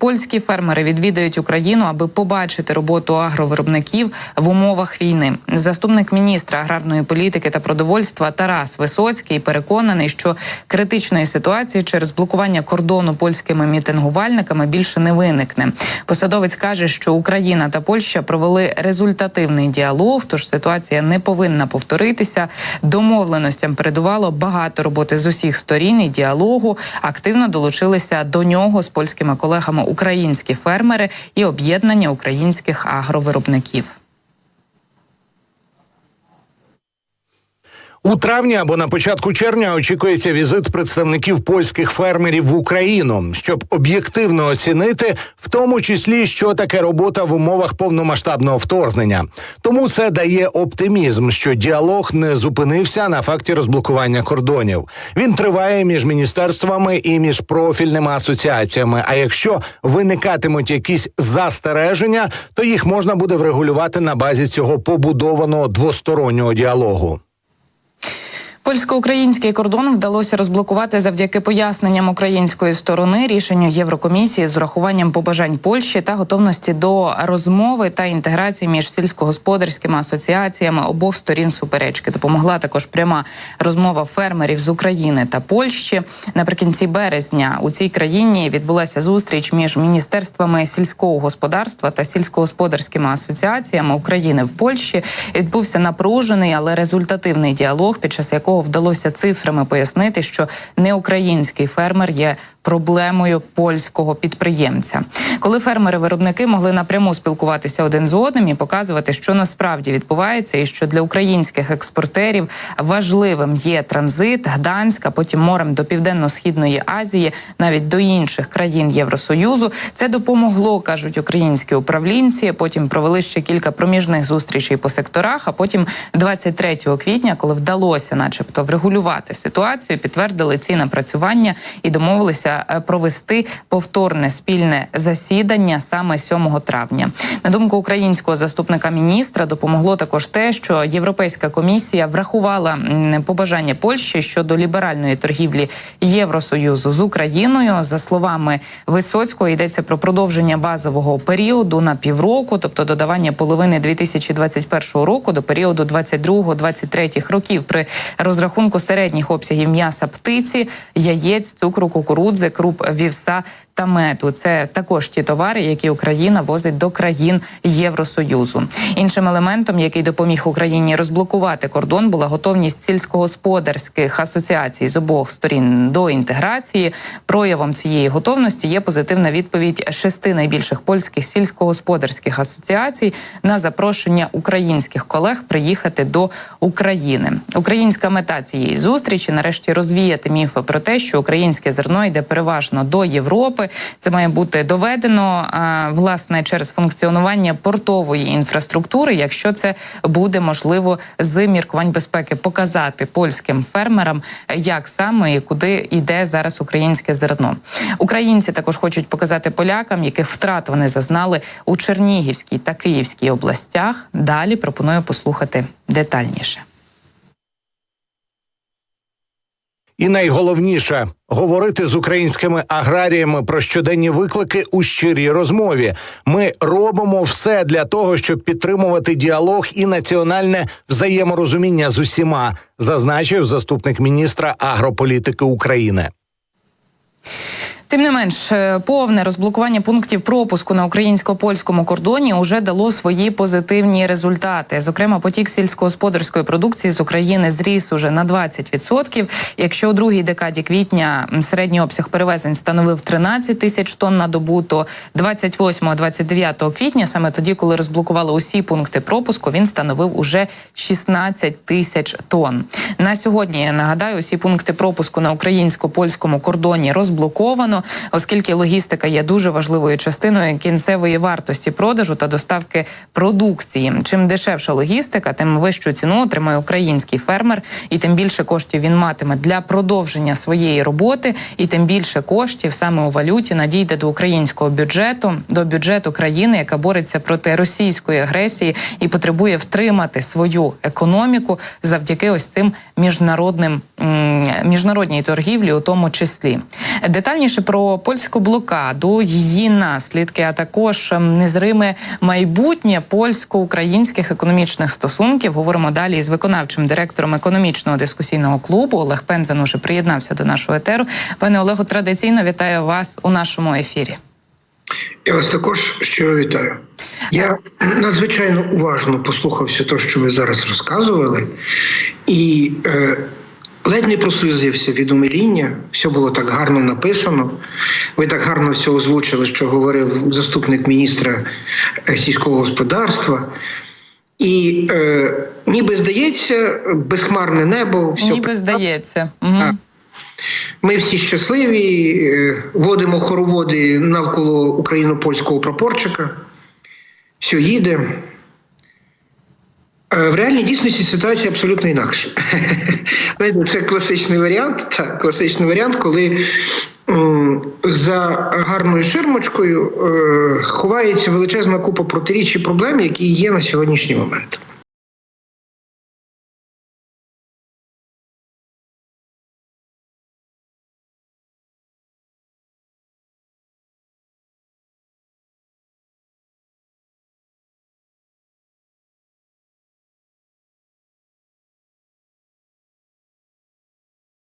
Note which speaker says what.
Speaker 1: Польські фермери відвідають Україну, аби побачити роботу агровиробників в умовах війни. Заступник міністра аграрної політики та продовольства Тарас Висоцький переконаний, що критичної ситуації через блокування кордону польськими мітингувальниками більше не виникне. Посадовець каже, що Україна та Польща провели результативний діалог, тож ситуація не повинна повторитися. Домовленостям передувало багато роботи з усіх сторін і діалогу. Активно долучилися до нього з польськими колегами українські фермери і об'єднання українських агровиробників.
Speaker 2: У травні або на початку червня очікується візит представників польських фермерів в Україну, щоб об'єктивно оцінити, в тому числі, що таке робота в умовах повномасштабного вторгнення. Тому це дає оптимізм, що діалог не зупинився на факті розблокування кордонів. Він триває між міністерствами і між профільними асоціаціями, а якщо виникатимуть якісь застереження, то їх можна буде врегулювати на базі цього побудованого двостороннього діалогу.
Speaker 1: Польсько-український кордон вдалося розблокувати завдяки поясненням української сторони, рішенню Єврокомісії з урахуванням побажань Польщі та готовності до розмови та інтеграції між сільськогосподарськими асоціаціями обох сторін суперечки. Допомогла також пряма розмова фермерів з України та Польщі. Наприкінці березня у цій країні відбулася зустріч між міністерствами сільського господарства та сільськогосподарськими асоціаціями України в Польщі. Відбувся напружений, але результативний діалог, під час якого вдалося цифрами пояснити, що не український фермер є проблемою польського підприємця. Коли фермери-виробники могли напряму спілкуватися один з одним і показувати, що насправді відбувається, і що для українських експортерів важливим є транзит, Гданськ, а потім морем до Південно-Східної Азії, навіть до інших країн Євросоюзу. Це допомогло, кажуть українські управлінці. Потім провели ще кілька проміжних зустрічей по секторах, а потім 23 квітня, коли вдалося начебто врегулювати ситуацію, підтвердили ці напрацювання і домовилися провести повторне спільне засідання саме 7 травня. На думку українського заступника міністра, допомогло також те, що Європейська комісія врахувала побажання Польщі щодо ліберальної торгівлі Євросоюзу з Україною. За словами Висоцького, йдеться про продовження базового періоду на півроку, тобто додавання половини 2021 року до періоду 22-23 років при розрахунку середніх обсягів м'яса птиці, яєць, цукру, кукурудзи, круп вівса та меду. Це також ті товари, які Україна возить до країн Євросоюзу. Іншим елементом, який допоміг Україні розблокувати кордон, була готовність сільськогосподарських асоціацій з обох сторін до інтеграції. Проявом цієї готовності є позитивна відповідь 6 найбільших польських сільськогосподарських асоціацій на запрошення українських колег приїхати до України. Українська мета цієї зустрічі – нарешті розвіяти міфи про те, що українське зерно йде переважно до Європи. Це має бути доведено, власне, через функціонування портової інфраструктури, якщо це буде можливо з міркувань безпеки, показати польським фермерам, як саме і куди йде зараз українське зерно. Українці також хочуть показати полякам, яких втрат вони зазнали у Чернігівській та Київській областях. Далі пропоную послухати детальніше.
Speaker 2: І найголовніше – говорити з українськими аграріями про щоденні виклики у щирій розмові. Ми робимо все для того, щоб підтримувати діалог і національне взаєморозуміння з усіма, зазначив заступник міністра агрополітики України.
Speaker 1: Тим не менш, повне розблокування пунктів пропуску на українсько-польському кордоні уже дало свої позитивні результати. Зокрема, потік сільськогосподарської продукції з України зріс уже на 20%. Якщо у другій декаді квітня середній обсяг перевезень становив 13 тисяч тонн на добу, то 28-29 квітня, саме тоді, коли розблокували усі пункти пропуску, він становив уже 16 тисяч тонн. На сьогодні, я нагадаю, усі пункти пропуску на українсько-польському кордоні розблоковано, оскільки логістика є дуже важливою частиною кінцевої вартості продажу та доставки продукції. Чим дешевша логістика, тим вищу ціну отримує український фермер, і тим більше коштів він матиме для продовження своєї роботи, і тим більше коштів саме у валюті надійде до українського бюджету, до бюджету країни, яка бореться проти російської агресії і потребує втримати свою економіку завдяки ось цим міжнародній торгівлі у тому числі. Детальніше про польську блокаду, її наслідки, а також незриме майбутнє польсько-українських економічних стосунків. Говоримо далі із виконавчим директором економічного дискусійного клубу. Олег Пензен уже приєднався до нашого етеру. Пане Олегу, традиційно вітаю вас у нашому ефірі.
Speaker 3: Я вас також щиро вітаю. Я надзвичайно уважно послухався те, що ви зараз розказували, і ледь не прослізився від умиління. Все було так гарно написано. Ви так гарно все озвучили, що говорив заступник міністра сільського господарства. І ніби здається, безхмарне небо. Все
Speaker 1: ніби здається. Угу.
Speaker 3: Ми всі щасливі, водимо хороводи навколо україно-польського прапорчика. Все їде. В реальній дійсності ситуація абсолютно інакша. Знаєте, це класичний варіант, коли за гарною ширмочкою ховається величезна купа протиріч і проблем, які є на сьогоднішній момент.